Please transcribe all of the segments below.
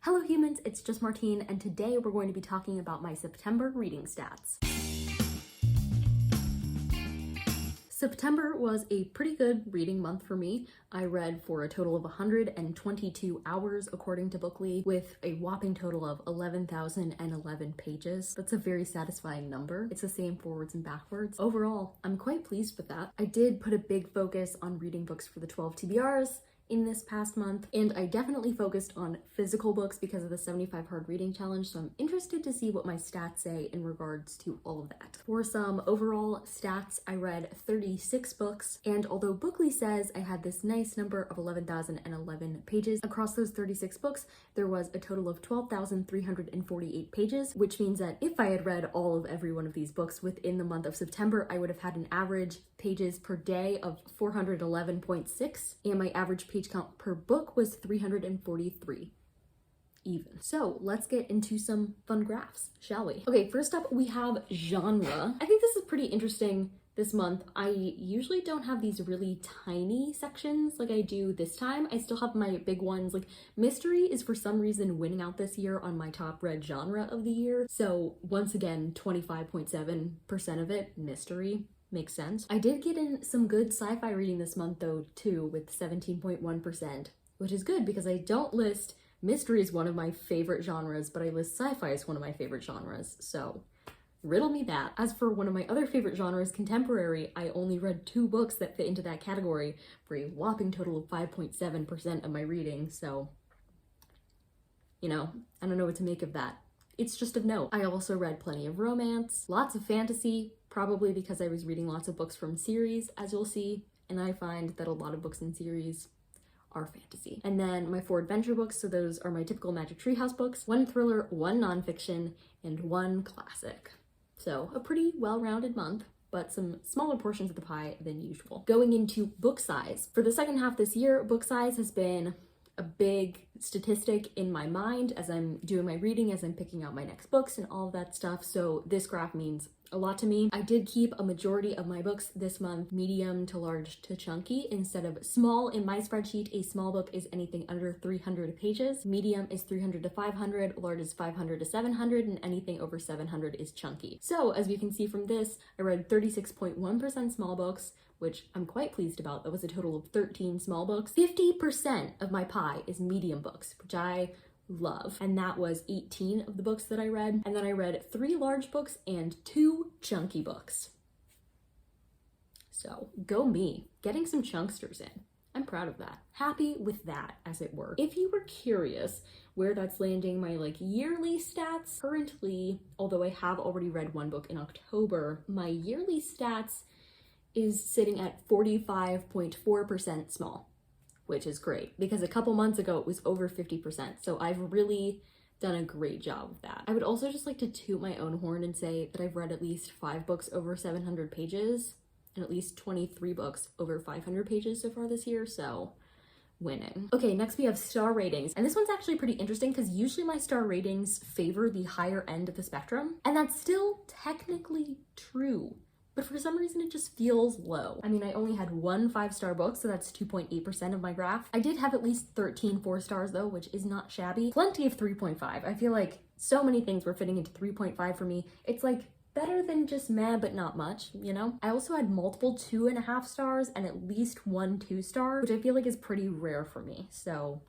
Hello humans, it's just Martine, and today we're going to be talking about my September reading stats. September was a pretty good reading month for me. I read for a total of 122 hours according to Bookly, with a whopping total of 11,011 pages. That's a very satisfying number. It's the same forwards and backwards. Overall, I'm quite pleased with that. I did put a big focus on reading books for the 12 TBRs in this past month, and I definitely focused on physical books because of the 75 hard reading challenge, so I'm interested to see what my stats say in regards to all of that. For some overall stats, I read 36 books, and although Bookly says I had this nice number of 11,011 pages, across those 36 books, there was a total of 12,348 pages, which means that if I had read all of every one of these books within the month of September, I would have had an average pages per day of 411.6, and my average page count per book was 343 even. So let's get into some fun graphs, shall we? Okay, first up we have genre. I think this is pretty interesting this month. I usually don't have these really tiny sections like I do this time. I still have my big ones. Like mystery is for some reason winning out this year on my top read genre of the year. So once again, 25.7% of it, mystery. Makes sense. I did get in some good sci-fi reading this month though too, with 17.1%, which is good because I don't list mystery as one of my favorite genres, but I list sci-fi as one of my favorite genres, so riddle me that. As for one of my other favorite genres, contemporary, I only read 2 books that fit into that category for a whopping total of 5.7% of my reading, so, you know, I don't know what to make of that. It's just of note. I also read plenty of romance, lots of fantasy, probably because I was reading lots of books from series, as you'll see, and I find that a lot of books in series are fantasy. And then my 4 adventure books, so those are my typical Magic Treehouse books, 1 thriller, 1 nonfiction, and 1 classic. So a pretty well-rounded month, but some smaller portions of the pie than usual. Going into book size. For the second half this year, book size has been a big statistic in my mind as I'm doing my reading, as I'm picking out my next books and all of that stuff. So this graph means a lot to me. I did keep a majority of my books this month medium to large to chunky instead of small. In my spreadsheet, a small book is anything under 300 pages, medium is 300 to 500, large is 500 to 700, and anything over 700 is chunky. So as you can see from this, I read 36.1% small books, which I'm quite pleased about. That was a total of 13 small books. 50% of my pie is medium books, which I love. And that was 18 of the books that I read. And then I read 3 large books and 2 chunky books. So go me, getting some chunksters in. I'm proud of that. Happy with that, as it were. If you were curious where that's landing my yearly stats, currently, although I have already read 1 book in October, my yearly stats is sitting at 45.4% small, which is great because a couple months ago it was over 50%. So I've really done a great job with that. I would also just like to toot my own horn and say that I've read at least 5 books over 700 pages and at least 23 books over 500 pages so far this year, so winning. Okay, next we have star ratings. And this one's actually pretty interesting because usually my star ratings favor the higher end of the spectrum, and that's still technically true. But for some reason it just feels low. I mean, I only had 1 5-star book, so that's 2.8% of my graph. I did have at least 13 4 stars though, which is not shabby. Plenty of 3.5. I feel like so many things were fitting into 3.5 for me. It's like better than just meh, but not much, you know? I also had multiple 2.5 stars and at least 1 2-star, which I feel like is pretty rare for me, so.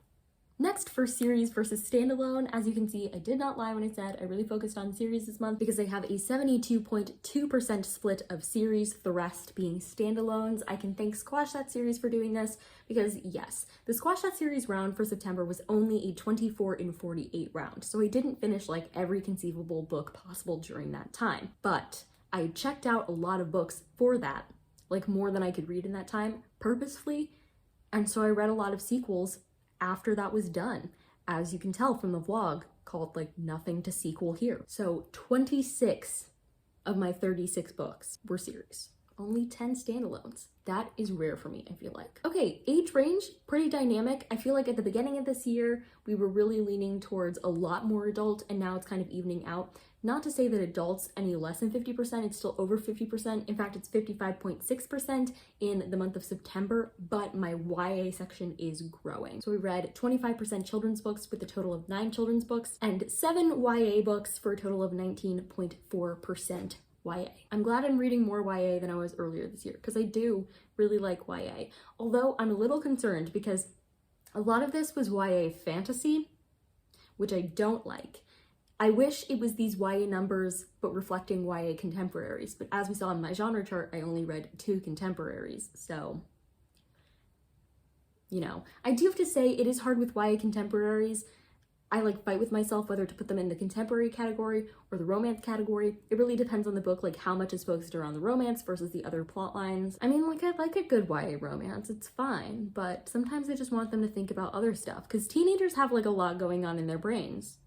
Next, for series versus standalone, as you can see, I did not lie when I said I really focused on series this month because I have a 72.2% split of series, the rest being standalones. I can thank Squash That Series for doing this because yes, the Squash That Series round for September was only a 24 in 48 round, so I didn't finish every conceivable book possible during that time, but I checked out a lot of books for that, more than I could read in that time, purposefully, and so I read a lot of sequels after that was done, as you can tell from the vlog called Nothing to Sequel Here. So 26 of my 36 books were series. only 10 standalones. That is rare for me, I feel like. Okay, age range, pretty dynamic. I feel like at the beginning of this year, we were really leaning towards a lot more adult, and now it's kind of evening out. Not to say that adults any less than 50%, it's still over 50%. In fact, it's 55.6% in the month of September, but my YA section is growing. So we read 25% children's books with a total of 9 children's books and 7 YA books for a total of 19.4% YA. I'm glad I'm reading more YA than I was earlier this year because I do really like YA. Although I'm a little concerned because a lot of this was YA fantasy, which I don't like. I wish it was these YA numbers, but reflecting YA contemporaries. But as we saw in my genre chart, I only read 2 contemporaries. So, you know, I do have to say it is hard with YA contemporaries. I like fight with myself whether to put them in the contemporary category or the romance category. It really depends on the book, like how much is focused around the romance versus the other plot lines. I mean, like I like a good YA romance, it's fine, but sometimes I just want them to think about other stuff because teenagers have like a lot going on in their brains.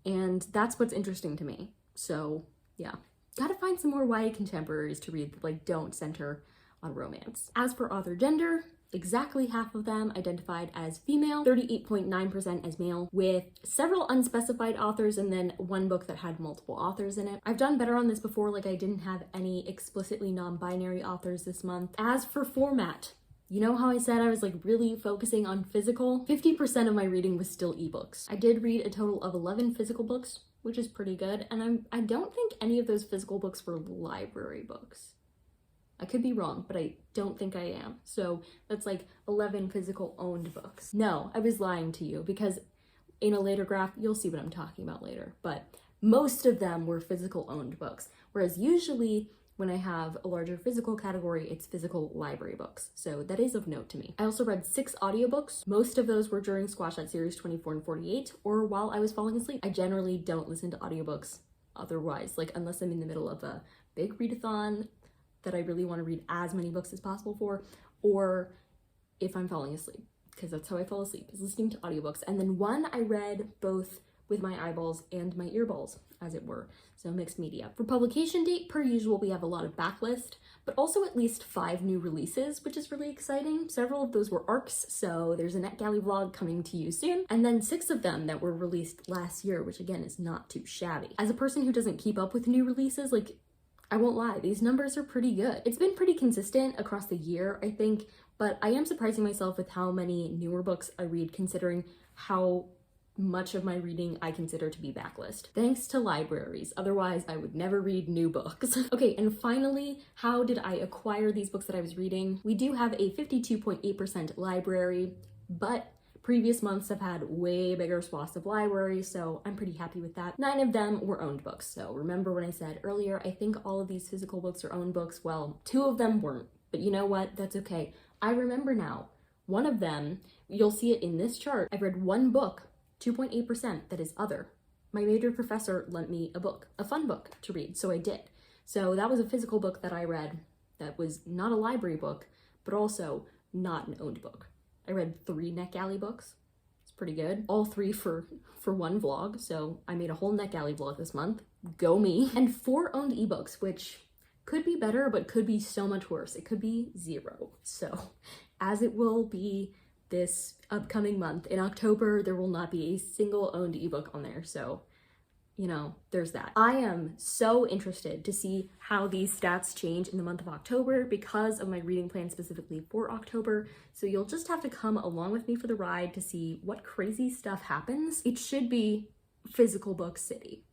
And that's what's interesting to me. So yeah, gotta find some more YA contemporaries to read that like don't center on romance. As for author gender, exactly half of them identified as female, 38.9% as male, with several unspecified authors and then one book that had multiple authors in it. I've done better on this before, like I didn't have any explicitly non-binary authors this month. As for format, you know how I said I was like really focusing on physical? 50% of my reading was still ebooks. I did read a total of 11 physical books, which is pretty good. And I don't think any of those physical books were library books. I could be wrong, but I don't think I am. So that's like 11 physical owned books. No, I was lying to you because in a later graph, you'll see what I'm talking about later. But most of them were physical owned books. Whereas usually when I have a larger physical category, it's physical library books. So that is of note to me. I also read 6 audiobooks. Most of those were during Squash That Series 24 and 48 or while I was falling asleep. I generally don't listen to audiobooks otherwise, like unless I'm in the middle of a big readathon that I really want to read as many books as possible for, or if I'm falling asleep, because that's how I fall asleep, is listening to audiobooks. And then one I read both with my eyeballs and my earballs, as it were, so mixed media. For publication date, per usual, we have a lot of backlist, but also at least 5 new releases, which is really exciting. Several of those were ARCs, so there's a NetGalley vlog coming to you soon, and then 6 of them that were released last year, which again is not too shabby. As a person who doesn't keep up with new releases, like, I won't lie, these numbers are pretty good. It's been pretty consistent across the year, I think, but I am surprising myself with how many newer books I read considering how much of my reading I consider to be backlist. Thanks to libraries, otherwise I would never read new books. Okay, and finally, how did I acquire these books that I was reading? We do have a 52.8% library, but previous months have had way bigger swaths of libraries, so I'm pretty happy with that. 9 of them were owned books. So remember when I said earlier, I think all of these physical books are owned books? Well, 2 of them weren't, but you know what? That's okay. I remember now. One of them, you'll see it in this chart. I've read 1 book, 2.8%, that is other. My major professor lent me a book, a fun book to read, so I did. So that was a physical book that I read that was not a library book, but also not an owned book. I read 3 NetGalley books. It's pretty good. All 3 for one vlog, so I made a whole NetGalley vlog this month. Go me. And 4 owned ebooks, which could be better, but could be so much worse. It could be 0. So, as it will be this upcoming month, in October, there will not be a single owned ebook on there, so you know, there's that. I am so interested to see how these stats change in the month of October because of my reading plan specifically for October. So you'll just have to come along with me for the ride to see what crazy stuff happens. It should be physical book city.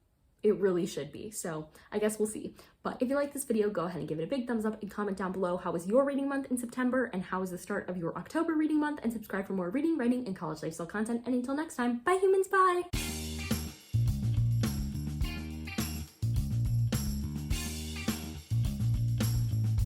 It really should be. So I guess we'll see. But if you like this video, go ahead and give it a big thumbs up and comment down below how was your reading month in September and how was the start of your October reading month, and subscribe for more reading, writing, and college lifestyle content. And until next time, bye humans, bye!